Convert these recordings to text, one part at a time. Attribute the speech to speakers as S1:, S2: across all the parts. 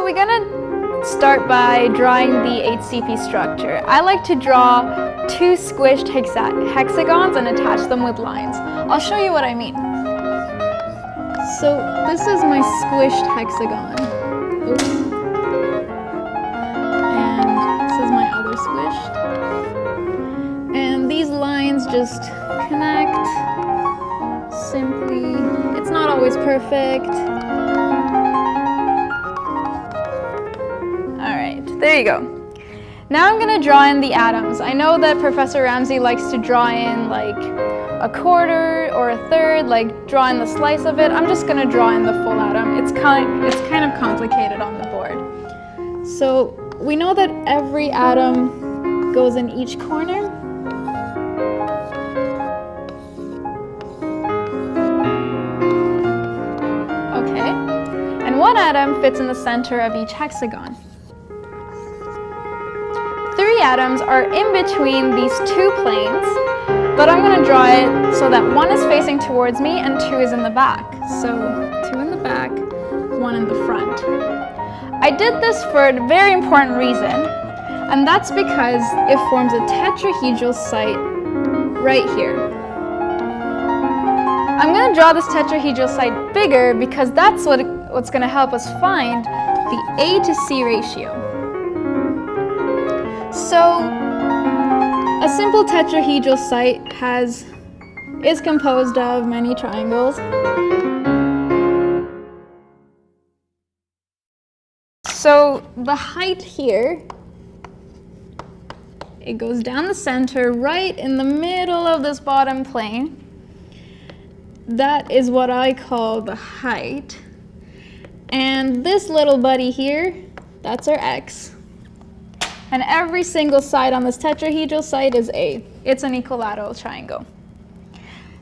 S1: So we're gonna start by drawing the HCP structure. I like to draw two squished hexagons and attach them with lines. I'll show you what I mean. So this is my squished hexagon. Oops. And this is my other squished. And these lines just connect simply. It's not always perfect. There you go. Now I'm going to draw in the atoms. I know that Professor Ramsey likes to draw in like a quarter or a third, like draw in the slice of it. I'm just going to draw in the full atom. It's kind of complicated on the board. So we know that every atom goes in each corner. Okay. And one atom fits in the center of each hexagon. 3 atoms are in between these 2 planes, but I'm going to draw it so that 1 is facing towards me and 2 is in the back. So 2 in the back, 1 in the front. I did this for a very important reason, and that's because it forms a tetrahedral site right here. I'm going to draw this tetrahedral site bigger because that's what's going to help us find the A to C ratio. So, a simple tetrahedral site is composed of many triangles. So, the height here, it goes down the center, right in the middle of this bottom plane. That is what I call the height. And this little buddy here, that's our x. And every single side on this tetrahedral site is A. It's an equilateral triangle.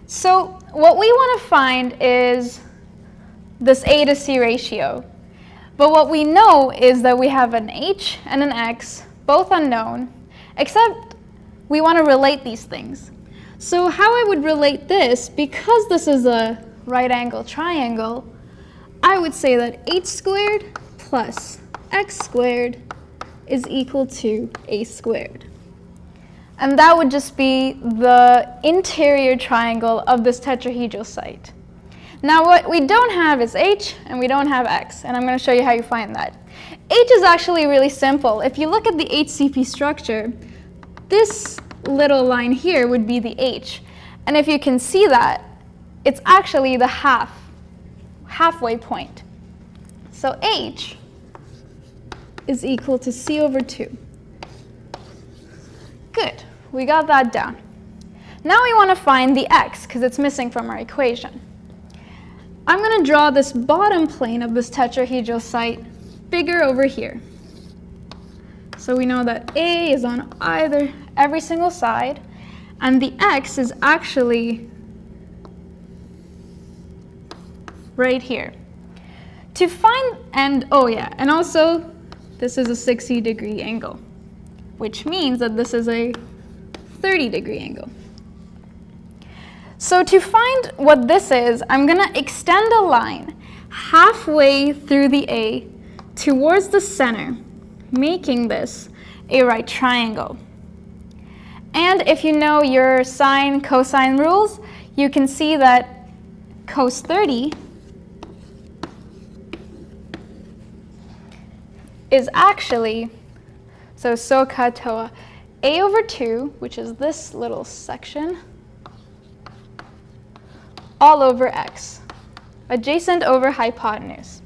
S1: So what we want to find is this A to C ratio. But what we know is that we have an H and an X, both unknown, except we want to relate these things. So how I would relate this, because this is a right angle triangle, I would say that H squared plus X squared is equal to A squared. And that would just be the interior triangle of this tetrahedral site. Now what we don't have is H and we don't have X, and I'm going to show you how you find that. H is actually really simple. If you look at the HCP structure, this little line here would be the H. And if you can see that, it's actually the halfway point. So H is equal to C over 2. Good, we got that down. Now we want to find the x, because it's missing from our equation. I'm going to draw this bottom plane of this tetrahedral site bigger over here. So we know that A is on every single side, and the x is actually right here. To find, and also this is a 60-degree angle, which means that this is a 30-degree angle. So to find what this is, I'm going to extend a line halfway through the A towards the center, making this a right triangle. And if you know your sine, cosine rules, you can see that cos 30 is actually, so katoa, A over 2, which is this little section, all over x, adjacent over hypotenuse.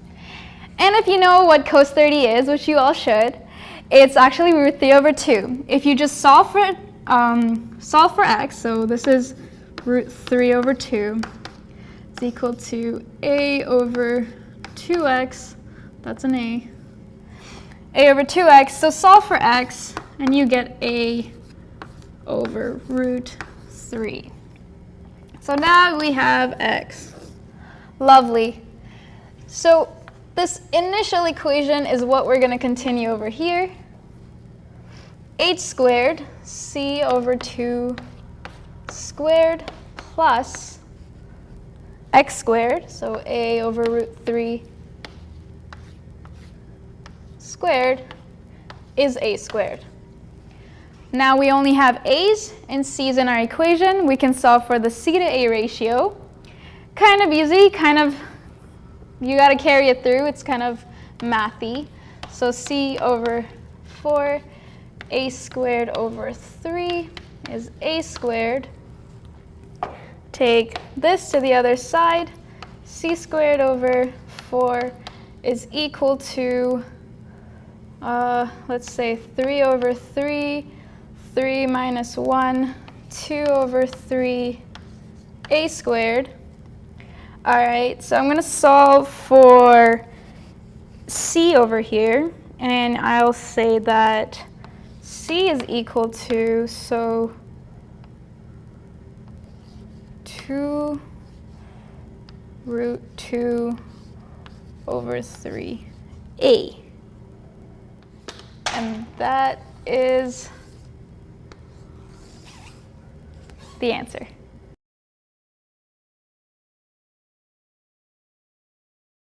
S1: And if you know what cos 30 is, which you all should, it's actually root 3 over 2. If you just solve for x, so this is root 3 over 2, is equal to A over 2x, that's an A over 2x, so solve for x, and you get A over root 3. So now we have x. Lovely. So this initial equation is what we're going to continue over here. H squared, C over 2 squared, plus x squared, so A over root 3 squared is a squared. Now we only have a's and c's in our equation. We can solve for the c to a ratio. Kind of easy, you gotta carry it through. It's kind of mathy. So c over 4, a squared over 3 is a squared. Take this to the other side. C squared over 4 is equal to, let's say 3 over 3, 3 minus 1, 2 over 3, a squared. All right, so I'm going to solve for c over here, and I'll say that c is equal to, so 2 root 2 over 3a. And that is the answer.